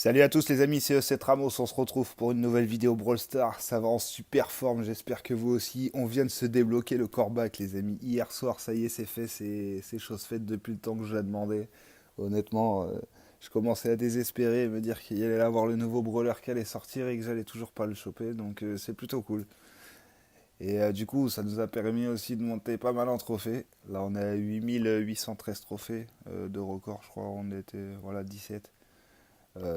Salut à tous les amis, c'est E7 Ramos, on se retrouve pour une nouvelle vidéo Brawl Stars, ça va en super forme, j'espère que vous aussi. On vient de se débloquer le corbac les amis, hier soir ça y est c'est fait, c'est chose faite depuis le temps que je l'ai demandé. Honnêtement, je commençais à désespérer et me dire qu'il allait avoir le nouveau brawler qui allait sortir et que j'allais toujours pas le choper, donc c'est plutôt cool. Et du coup ça nous a permis aussi de monter pas mal en trophées, là on est à 8813 trophées de record je crois, on était voilà 17.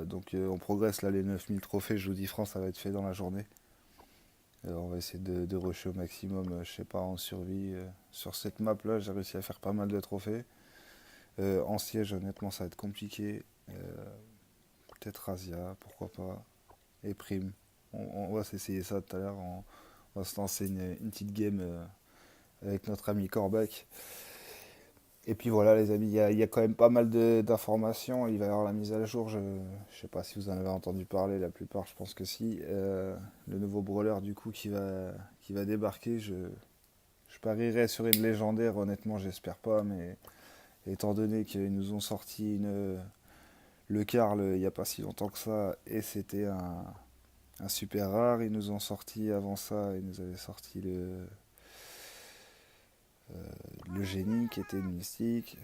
Donc on progresse là, les 9000 trophées, je vous dis franc, ça va être fait dans la journée. On va essayer de rusher au maximum, je sais pas, en survie. Sur cette map là, j'ai réussi à faire pas mal de trophées. En siège, honnêtement, ça va être compliqué. Peut-être Razia, pourquoi pas. Et Prime. On va s'essayer ça tout à l'heure. On va se lancer une petite game avec notre ami Corbac. Et puis voilà les amis, il y a quand même pas mal d'informations. Il va y avoir la mise à jour. Je ne sais pas si vous en avez entendu parler, la plupart je pense que si. Le nouveau brawler du coup qui va débarquer, je parierais sur une légendaire, honnêtement j'espère pas, mais étant donné qu'ils nous ont sorti le Carl il n'y a pas si longtemps que ça, et c'était un super rare, ils nous ont sorti avant ça, ils nous avaient sorti le génie qui était une mystique.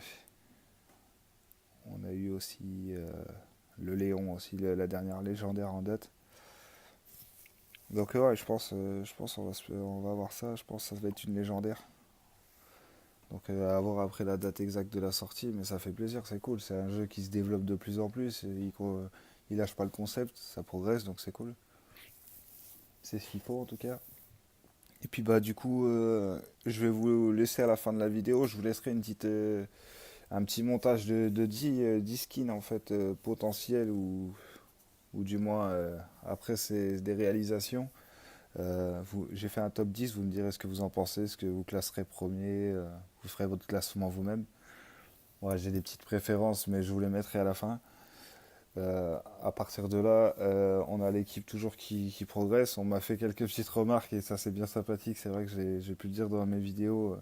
On a eu aussi le Léon, aussi la dernière légendaire en date. Donc ouais, je pense on va avoir ça. Je pense que ça va être une légendaire. Donc à voir après la date exacte de la sortie, mais ça fait plaisir, c'est cool. C'est un jeu qui se développe de plus en plus. Et il lâche pas le concept, ça progresse, donc c'est cool. C'est ce qu'il faut en tout cas. Et puis bah du coup, je vais vous laisser à la fin de la vidéo. Je vous laisserai un petit montage de 10 skins en fait potentiels ou du moins après c'est des réalisations. J'ai fait un top 10, vous me direz ce que vous en pensez, ce que vous classerez premier, vous ferez votre classement vous-même. Ouais, j'ai des petites préférences, mais je vous les mettrai à la fin. À partir de là, on a l'équipe toujours qui progresse. On m'a fait quelques petites remarques et ça c'est bien sympathique. C'est vrai que j'ai pu le dire dans mes vidéos.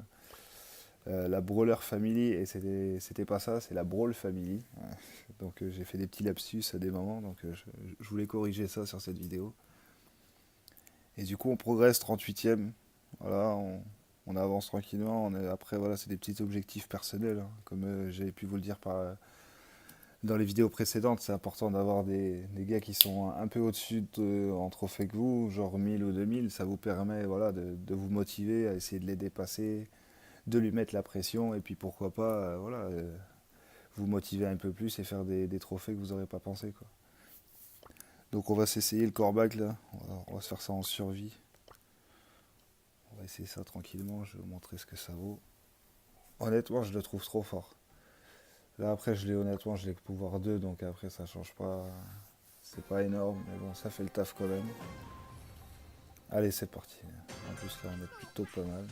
La Brawler Family, et c'était pas ça, c'est la Brawl Family. Donc j'ai fait des petits lapsus à des moments, donc je voulais corriger ça sur cette vidéo. Et du coup, on progresse 38e. Voilà, on avance tranquillement. Après, voilà, c'est des petits objectifs personnels, hein. Comme j'avais pu vous le dire dans les vidéos précédentes, c'est important d'avoir des gars qui sont un peu au-dessus en trophée que vous, genre 1000 ou 2000. Ça vous permet voilà, de vous motiver à essayer de les dépasser, de lui mettre la pression. Et puis pourquoi pas voilà, vous motiver un peu plus et faire des trophées que vous n'aurez pas pensé, quoi. Donc on va s'essayer le corbac là. On va se faire ça en survie. On va essayer ça tranquillement, je vais vous montrer ce que ça vaut. Honnêtement, je le trouve trop fort. Là après, honnêtement, je l'ai que pouvoir 2, donc après ça change pas. C'est pas énorme, mais bon, ça fait le taf quand même. Allez, c'est parti. En plus là, on est plutôt pas mal.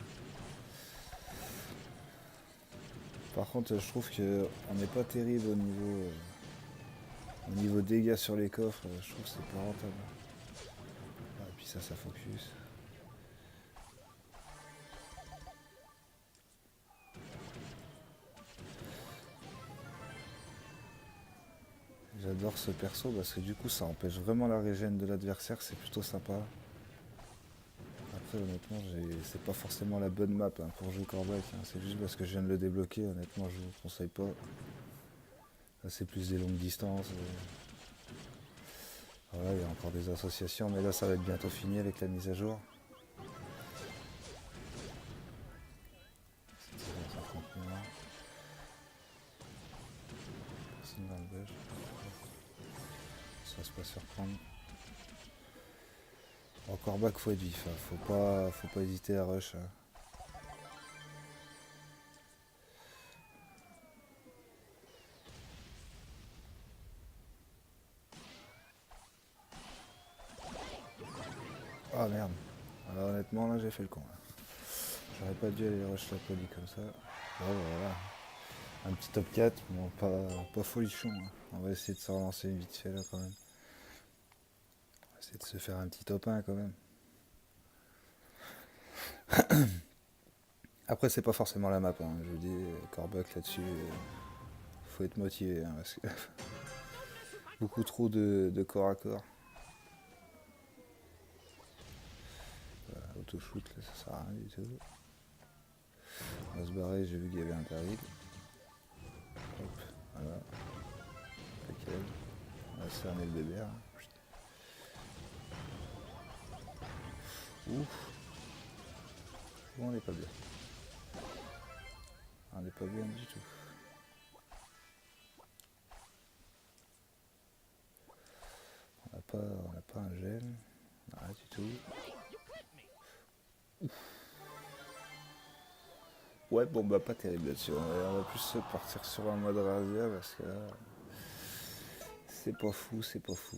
Par contre, je trouve que on n'est pas terrible au niveau dégâts sur les coffres. Je trouve que c'est pas rentable. Ah, et puis ça focus. J'adore ce perso parce que du coup, ça empêche vraiment la régène de l'adversaire. C'est plutôt sympa. Après, honnêtement, c'est pas forcément la bonne map hein, pour jouer Corbac, hein. C'est juste parce que je viens de le débloquer. Honnêtement, je vous conseille pas. Là, c'est plus des longues distances. Voilà, il y a encore des associations, mais là, ça va être bientôt fini avec la mise à jour. C'était 150 millions. Personne dans le beige. Ça se pas surprendre. En Corbac, faut être vif. Hein. Faut pas hésiter à rush. Hein. Ah merde. Alors honnêtement, là, j'ai fait le con. Là. J'aurais pas dû aller rush la poli comme ça. Bon, voilà. Un petit top 4, bon, pas folichon. Hein. On va essayer de se relancer vite fait là quand même. On va essayer de se faire un petit top 1 quand même. Après, c'est pas forcément la map. Hein. Je vous dis, Corbuck là-dessus, faut être motivé. Hein, parce que Beaucoup trop de corps à corps. Auto-shoot, là, ça sert à rien du tout. On va se barrer, j'ai vu qu'il y avait un péril. Hop, voilà. Nickel. On va cerner le bébé. Hein. Ouf. Bon, on n'est pas bien. On n'est pas bien du tout. On n'a pas un gel. Rien du tout. Ouf. Ouais, bon, bah pas terrible là-dessus. On va plus partir sur un mode razzia parce que là, c'est pas fou, c'est pas fou.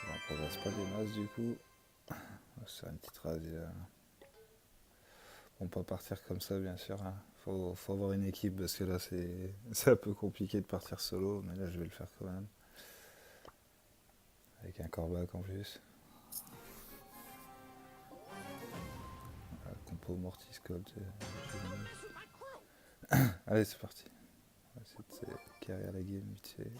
On progresse pas des masses du coup. C'est une petite razzia. On peut pas partir comme ça, bien sûr. Hein. Faut avoir une équipe parce que là, c'est un peu compliqué de partir solo, mais là, je vais le faire quand même. Avec un corbac en plus. Voilà, compo Mortis Colt. Allez, c'est parti. On va essayer de carrer la game vite fait.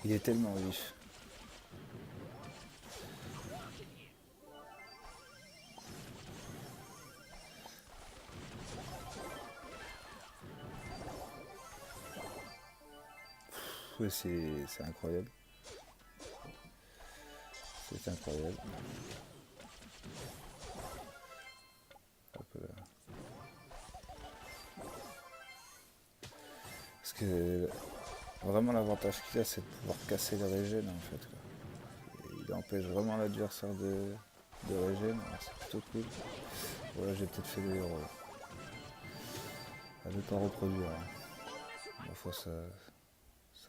Il est tellement vif. Ouais, c'est incroyable. C'est incroyable. Hop là. Parce que vraiment l'avantage qu'il a, c'est de pouvoir casser le régène en fait. Quoi. Il empêche vraiment l'adversaire de régène, c'est plutôt cool. Voilà, j'ai peut-être fait l'erreur. Je vais pas reproduire. Hein. La fois ça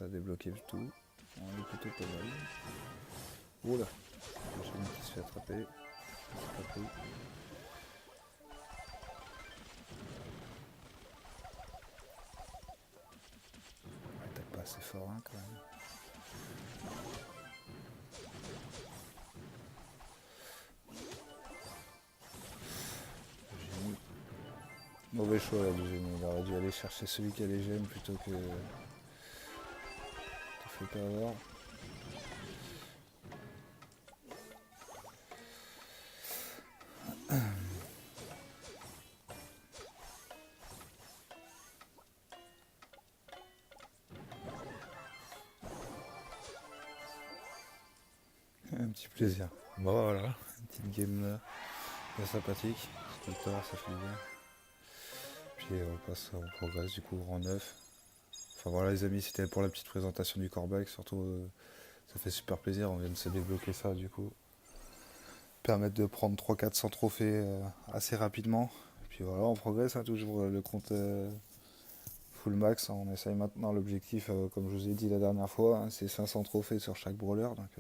a débloqué tout. On est plutôt pas mal. Oula, j'ai une qui se fait attraper. C'est pas pris. Il tape pas assez fort hein, quand même. Mauvais choix là du génie, il aurait dû aller chercher celui qui a les gemmes plutôt que... Te fais pas avoir. Un petit plaisir. Bon voilà, une petite game là, bien sympathique, c'est tout le temps, ça fait bien. Puis on progresse du coup au rang 9. Enfin voilà les amis, c'était pour la petite présentation du corbac, surtout ça fait super plaisir, on vient de se débloquer ça du coup. Permettre de prendre 300-400 trophées assez rapidement. Et puis voilà, on progresse, hein, toujours le compte full max, hein, on essaye maintenant l'objectif, comme je vous ai dit la dernière fois, hein, c'est 500 trophées sur chaque brawler, donc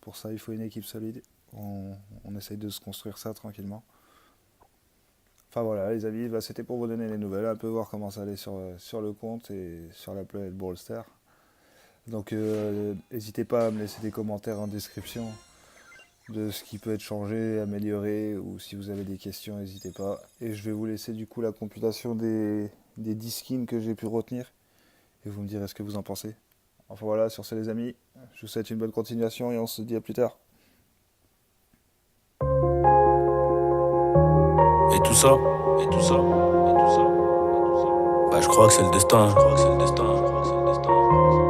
pour ça il faut une équipe solide. On essaye de se construire ça tranquillement. Enfin voilà les amis, bah, c'était pour vous donner les nouvelles, un peu voir comment ça allait sur le compte et sur la planète Brawl Stars. Donc n'hésitez pas à me laisser des commentaires en description de ce qui peut être changé, amélioré, ou si vous avez des questions, n'hésitez pas. Et je vais vous laisser du coup la computation des 10 skins que j'ai pu retenir, et vous me direz ce que vous en pensez. Enfin voilà, sur ce les amis, je vous souhaite une bonne continuation et on se dit à plus tard. Et tout ça, et tout ça, et tout ça, et tout ça. Bah je crois que c'est le destin, je crois que c'est le destin, je crois que c'est le destin.